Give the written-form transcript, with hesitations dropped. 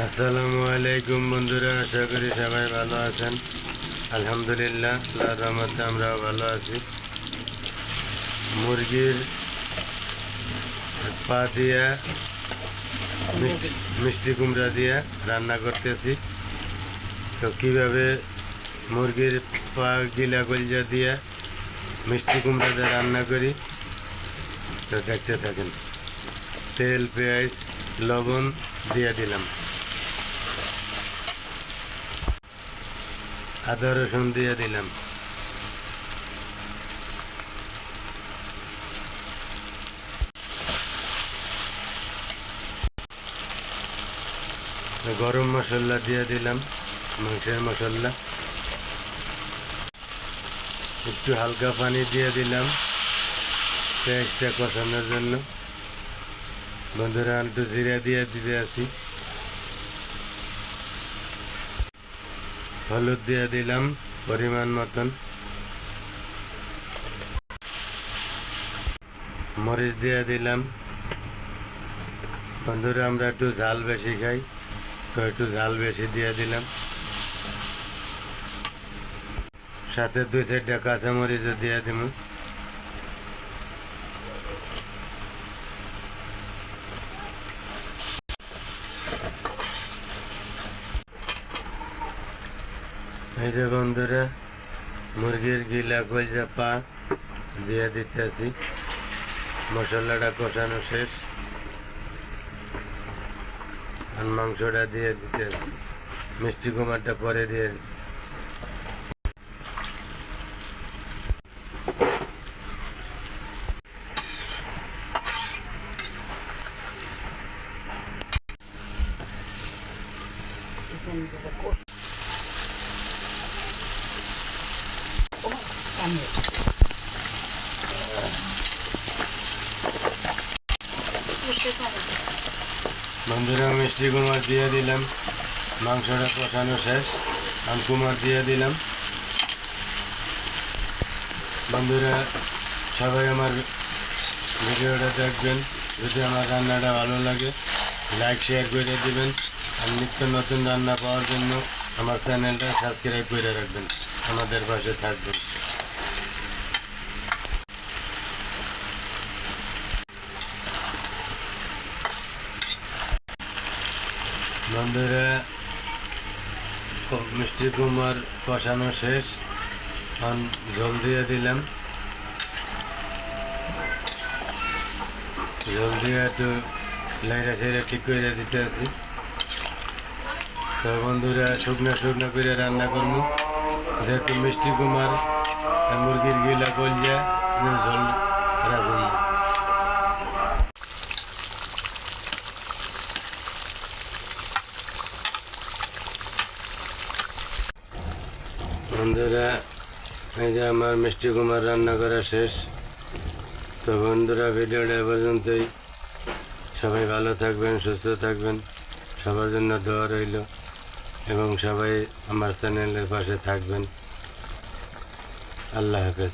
আসসালামু আলাইকুম বন্ধুরা, আশা করি সবাই ভালো আছেন। আলহামদুলিল্লাহ, আল্লাহর রহমতে আমরাও ভালো আছি। মুরগির পা দিয়া মিষ্টি কুমড়া দিয়া রান্না করতেছি। তো কীভাবে মুরগির পা গিলা গলজা দিয়া মিষ্টি কুমড়া দিয়ে রান্না করি তো দেখতে থাকেন। তেল, পেঁয়াজ, লবণ দিয়ে দিলাম, আদা রসুন দিয়ে দিলাম, গরম মশলা দিয়ে দিলাম, মাংসের মশলা, একটু হালকা পানি দিয়ে দিলাম পেঁয়াজটা কষানোর জন্য। বন্ধুরা, একটু জিরা দিয়ে দিতে আছি, হলুদ দিয়ে দিলাম পরিমাণ মতন, মরিচ দিয়ে দিলাম। বন্ধুরা, আমরা একটু ঝাল বেশি খাই, তো একটু ঝাল বেশি দিয়ে দিলাম। সাথে 2-4টা কাঁচামরিচও দিয়ে দিব। এই যে বন্ধুরা, মুরগির গিলা কলজা পা দিয়ে দিতেছি। মশলাটা কষানো শেষ, আর মাংসটা দিয়ে দিতেছি। মিষ্টি কুমড়াটা পরে দিয়ে বন্ধুরা, মিষ্টি কুমড়া দিয়ে দিলাম। মাংসটা কষানো শেষ, আর কুমড়া দিয়ে দিলাম। বন্ধুরা, সবাই আমার ভিডিওটা দেখবেন। যদি আমার রান্নাটা ভালো লাগে, লাইক শেয়ার করে দিবেন। আর নিত্য নতুন রান্না পাওয়ার জন্য আমার চ্যানেলটা সাবস্ক্রাইব করে রাখবেন, আমাদের পাশে থাকবেন। বন্ধুরা, মিষ্টি কুমড়ার কষানো শেষ, ঝোল দিয়ে দিলাম। ঝোল দিয়ে একটু লাইরা সাইরা ঠিক করে দিতে আছি। তো বন্ধুরা, শুকনো শুকনো করে রান্না করবো, যেহেতু মিষ্টি কুমড়ার মুরগির গিলা কলজা ঝোল রাখুন। বন্ধুরা, এই যে আমার মিষ্টি কুমড়া রান্না করা শেষ। তো বন্ধুরা, ভিডিওটা এ পর্যন্তই। সবাই ভালো থাকবেন, সুস্থ থাকবেন, সবার জন্য দোয়া রইল, এবং সবাই আমার চ্যানেলের পাশে থাকবেন। আল্লাহ হাফেজ।